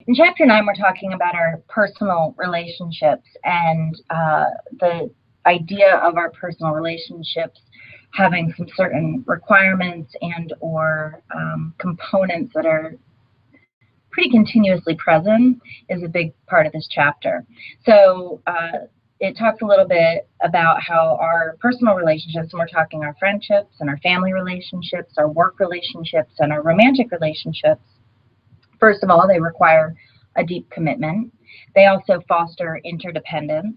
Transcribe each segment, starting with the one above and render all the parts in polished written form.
In Chapter 9, we're talking about our personal relationships and the idea of our personal relationships having some certain requirements and or components that are pretty continuously present is a big part of this chapter. So it talks a little bit about how our personal relationships, and we're talking our friendships and our family relationships, our work relationships, and our romantic relationships. First of all, they require a deep commitment. They also foster interdependence.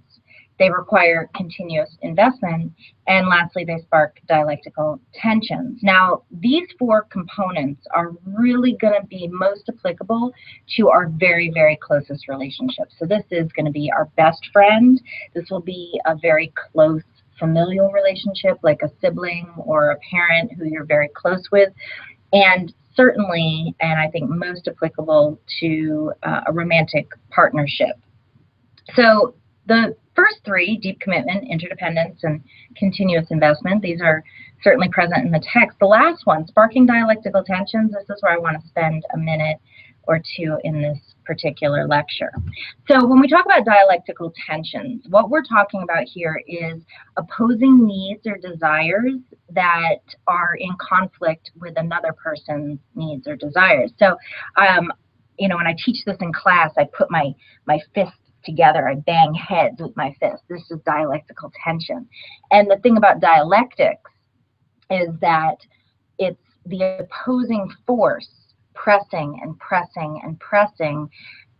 They require continuous investment. And lastly, they spark dialectical tensions. Now, these four components are really going to be most applicable to our very, very closest relationships. So this is going to be our best friend. This will be a very close familial relationship, like a sibling or a parent who you're very close with. And certainly, and I think most applicable to a romantic partnership. So the first three, deep commitment, interdependence, and continuous investment, these are certainly present in the text. The last one, sparking dialectical tensions, this is where I want to spend a minute or two in this particular lecture. So when we talk about dialectical tensions, what we're talking about here is opposing needs or desires that are in conflict with another person's needs or desires. So, you know, when I teach this in class, I put my fists together, I bang heads with my fist. This is dialectical tension. And the thing about dialectics is that it's the opposing force pressing and pressing and pressing.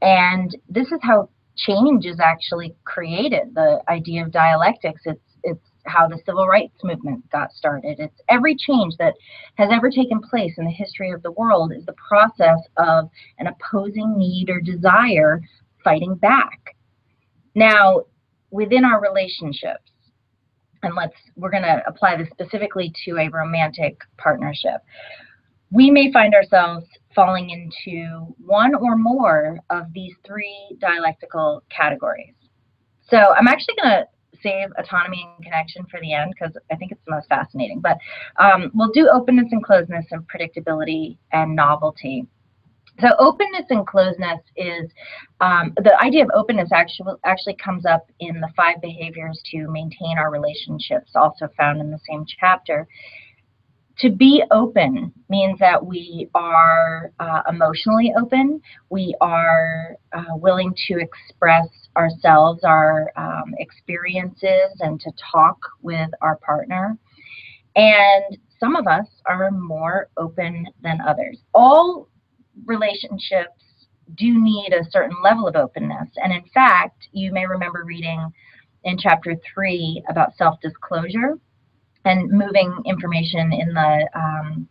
And this is how change is actually created. The idea of dialectics, it's how the civil rights movement got started. It's every change that has ever taken place in the history of the world is the process of an opposing need or desire fighting back. Now, within our relationships, and we're going to apply this specifically to a romantic partnership, we may find ourselves falling into one or more of these three dialectical categories. So I'm actually going to save autonomy and connection for the end because I think it's the most fascinating. But we'll do openness and closeness and predictability and novelty. So openness and closeness is, the idea of openness actually comes up in the 5 behaviors to maintain our relationships, also found in the same chapter. To be open means that we are emotionally open. We are willing to express ourselves, our experiences, and to talk with our partner. And some of us are more open than others. All relationships do need a certain level of openness. And in fact, you may remember reading in chapter 3 about self-disclosure and moving information in the,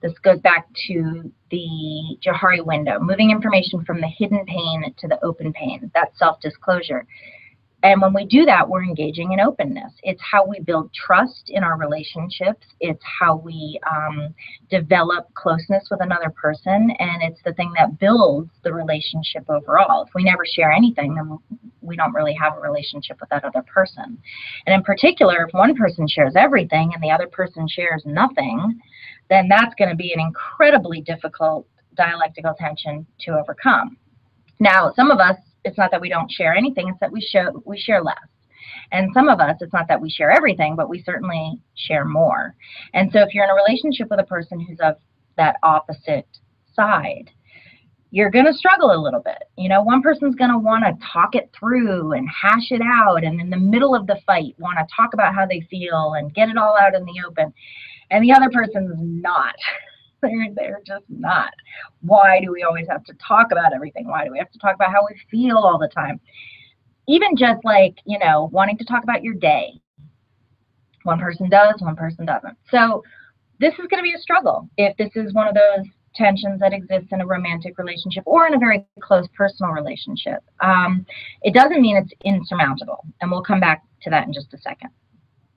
this goes back to the Johari window, moving information from the hidden pane to the open pane. That's self-disclosure. And when we do that, we're engaging in openness. It's how we build trust in our relationships. It's how we develop closeness with another person. And it's the thing that builds the relationship overall. If we never share anything, then we don't really have a relationship with that other person. And in particular, if one person shares everything and the other person shares nothing, then that's going to be an incredibly difficult dialectical tension to overcome. Now, some of us, it's not that we don't share anything, it's that we share less. And some of us, it's not that we share everything, but we certainly share more. And so if you're in a relationship with a person who's of that opposite side, you're going to struggle a little bit. You know, one person's going to want to talk it through and hash it out, and in the middle of the fight want to talk about how they feel and get it all out in the open. And the other person's not. They're just not. Why do we always have to talk about everything? Why do we have to talk about how we feel all the time? Even just like, you know, wanting to talk about your day. One person does, one person doesn't. So this is going to be a struggle if this is one of those tensions that exists in a romantic relationship or in a very close personal relationship. It doesn't mean it's insurmountable, and we'll come back to that in just a second.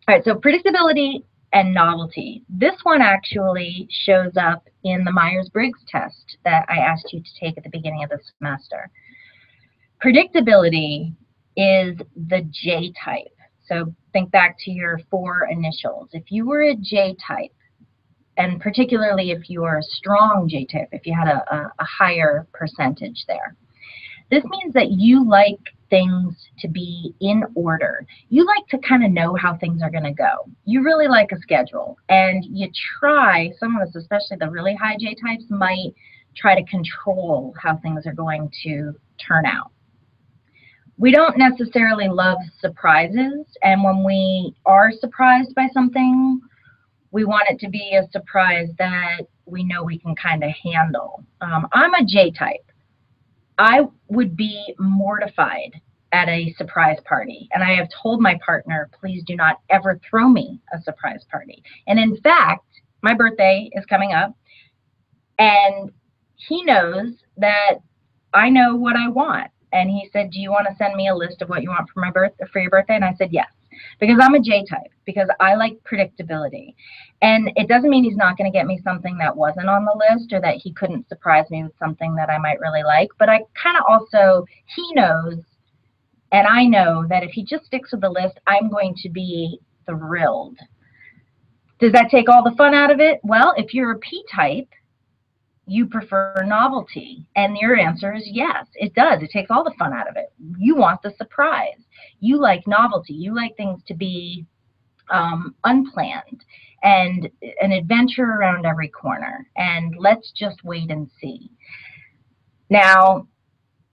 All right, so predictability and novelty. This one actually shows up in the Myers-Briggs test that I asked you to take at the beginning of the semester. Predictability is the J type. So think back to your 4 initials. If you were a J type, and particularly if you are a strong J type, if you had a higher percentage there, This means that you like things to be in order. You like to kind of know how things are going to go. You really like a schedule, and you try, some of us, especially the really high J types, might try to control how things are going to turn out. We don't necessarily love surprises, and when we are surprised by something, we want it to be a surprise that we know we can kind of handle. I'm a J type. I would be mortified at a surprise party, and I have told my partner, please do not ever throw me a surprise party. And in fact, my birthday is coming up, and he knows that I know what I want. And he said, do you want to send me a list of what you want for your birthday? And I said, yes, because I'm a J type, because I like predictability. And it doesn't mean he's not going to get me something that wasn't on the list, or that he couldn't surprise me with something that I might really like. But I kind of also, he knows, and I know that if he just sticks with the list, I'm going to be thrilled. Does that take all the fun out of it? Well, if you're a P type, you prefer novelty, and your answer is yes, it does. It takes all the fun out of it. You want the surprise. You like novelty. You like things to be unplanned and an adventure around every corner, and let's just wait and see. Now,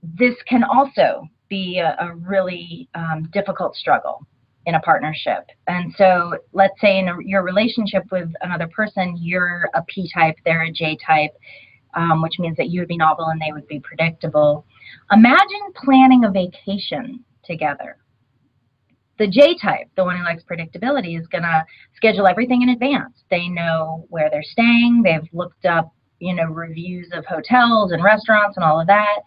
this can also be a really difficult struggle in a partnership. And so let's say in your relationship with another person, you're a P type, they're a J type, which means that you would be novel and they would be predictable. Imagine planning a vacation together. The J type, the one who likes predictability, is going to schedule everything in advance. They know where they're staying. They've looked up, reviews of hotels and restaurants and all of that.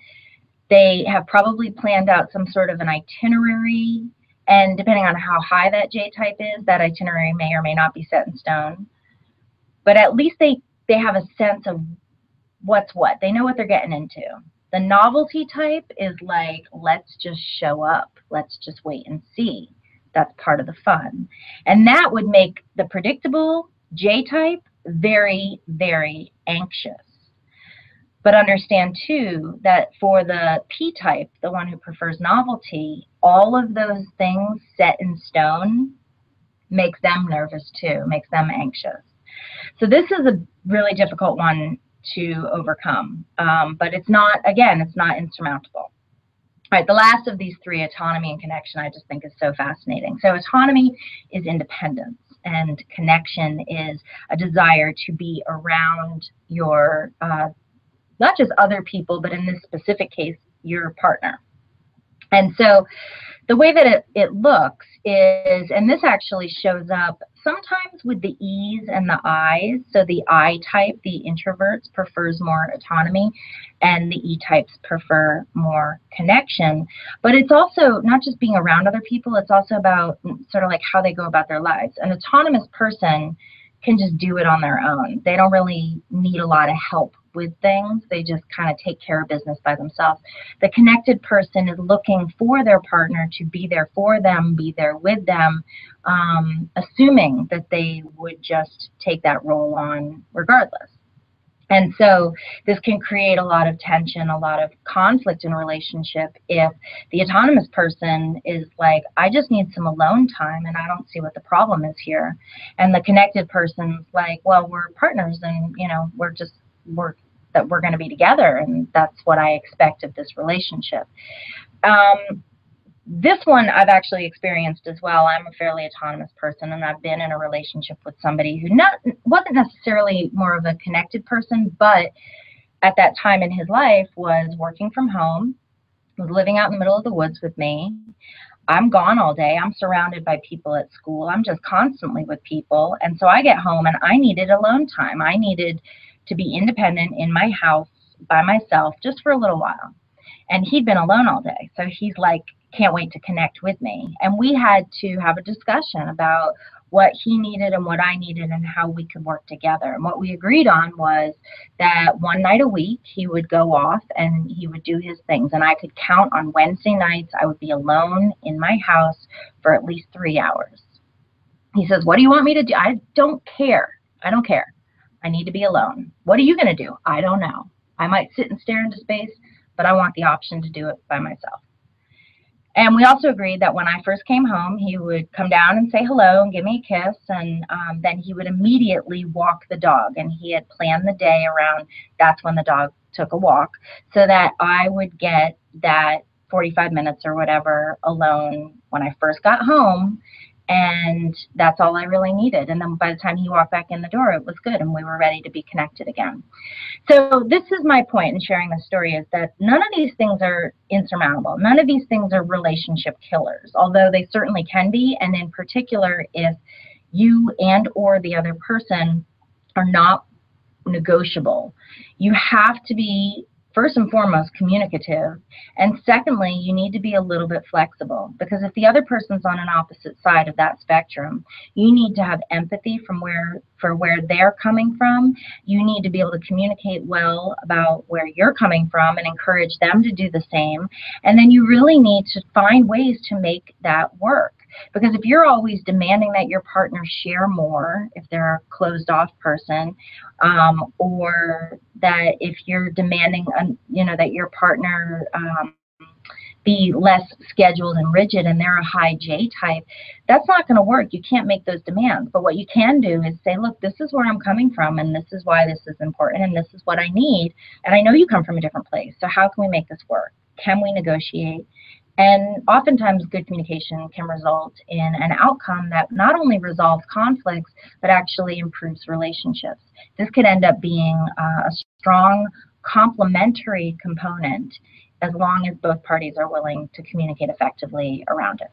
They have probably planned out some sort of an itinerary, and depending on how high that J type is, that itinerary may or may not be set in stone. But at least they have a sense of what's what. They know what they're getting into. The novelty type is like, let's just show up. Let's just wait and see. That's part of the fun. And that would make the predictable J type very, very anxious. But understand, too, that for the P type, the one who prefers novelty, all of those things set in stone makes them nervous, too, makes them anxious. So this is a really difficult one to overcome. But it's not, again, it's not insurmountable. All right, the last of these three, autonomy and connection, I just think is so fascinating. So autonomy is independence, and connection is a desire to be around your not just other people, but in this specific case, your partner. And so the way that it looks is, and this actually shows up sometimes with the E's and the I's. So the I type, the introverts, prefers more autonomy, and the E types prefer more connection. But it's also not just being around other people, it's also about sort of like how they go about their lives. An autonomous person can just do it on their own. They don't really need a lot of help with things. They just kind of take care of business by themselves. The connected person is looking for their partner to be there for them, be there with them, assuming that they would just take that role on regardless. And so this can create a lot of tension, a lot of conflict in a relationship if the autonomous person is like, I just need some alone time and I don't see what the problem is here. And the connected person's like, well, we're partners, and we're going to be together, and that's what I expect of this relationship. This one I've actually experienced as well. I'm a fairly autonomous person, and I've been in a relationship with somebody who wasn't necessarily more of a connected person, but at that time in his life was working from home, was living out in the middle of the woods with me. I'm gone all day. I'm surrounded by people at school. I'm just constantly with people. And so I get home and I needed alone time. I needed to be independent in my house by myself just for a little while. And he'd been alone all day. So he's like, can't wait to connect with me. And we had to have a discussion about what he needed and what I needed and how we could work together. And what we agreed on was that one night a week he would go off and he would do his things. And I could count on Wednesday nights I would be alone in my house for at least 3 hours. He says, what do you want me to do? I don't care. I don't care. I need to be alone. What are you going to do? I don't know. I might sit and stare into space. but I want the option to do it by myself. And we also agreed that when I first came home, he would come down and say hello and give me a kiss, and then he would immediately walk the dog. And he had planned the day around that's when the dog took a walk, so that I would get that 45 minutes or whatever alone when I first got home. And that's all I really needed. And then by the time he walked back in the door, it was good, and we were ready to be connected again. So this is my point in sharing this story, is that none of these things are insurmountable. None of these things are relationship killers, although they certainly can be. And in particular, if you and or the other person are not negotiable, you have to be, first and foremost, communicative. And secondly, you need to be a little bit flexible, because if the other person's on an opposite side of that spectrum, you need to have empathy for where they're coming from. You need to be able to communicate well about where you're coming from and encourage them to do the same. And then you really need to find ways to make that work. Because if you're always demanding that your partner share more, if they're a closed off person, or that if you're demanding, that your partner be less scheduled and rigid and they're a high J type, that's not going to work. You can't make those demands. But what you can do is say, look, this is where I'm coming from, and this is why this is important, and this is what I need. And I know you come from a different place. So how can we make this work? Can we negotiate? And oftentimes good communication can result in an outcome that not only resolves conflicts, but actually improves relationships. This could end up being a strong complementary component, as long as both parties are willing to communicate effectively around it.